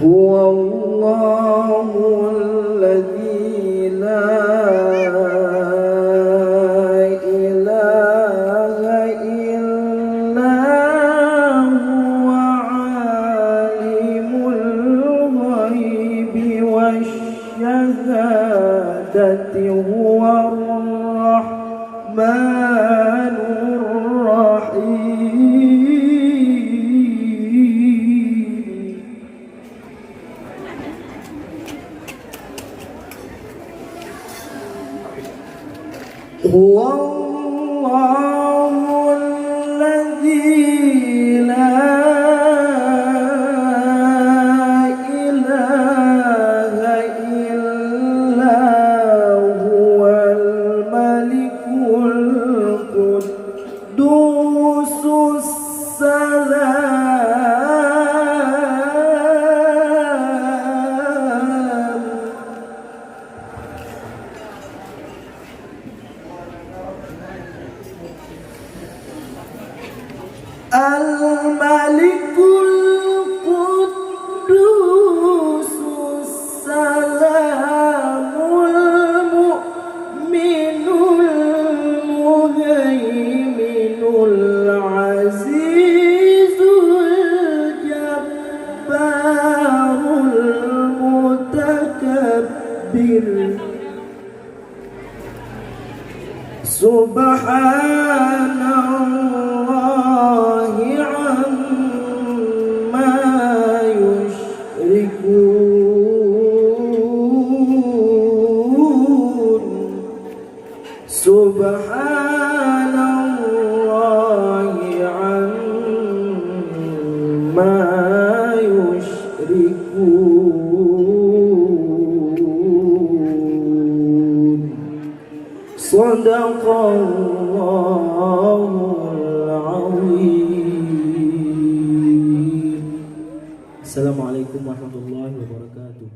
هو الله الذي لا إله إلا هو عالم الغيب والشهادة هو الرحمن الرحيم. هو الله الذي لا إله إلا هو الملك القدوس السلام. الملك القدوس السلام المؤمن المهيمن العزيز الجبار المتكبر. سبحان الله عما يشركون. سبحان الله عما يشركون. صدق الله العظيم. Assalamualaikum warahmatullahi wabarakatuh.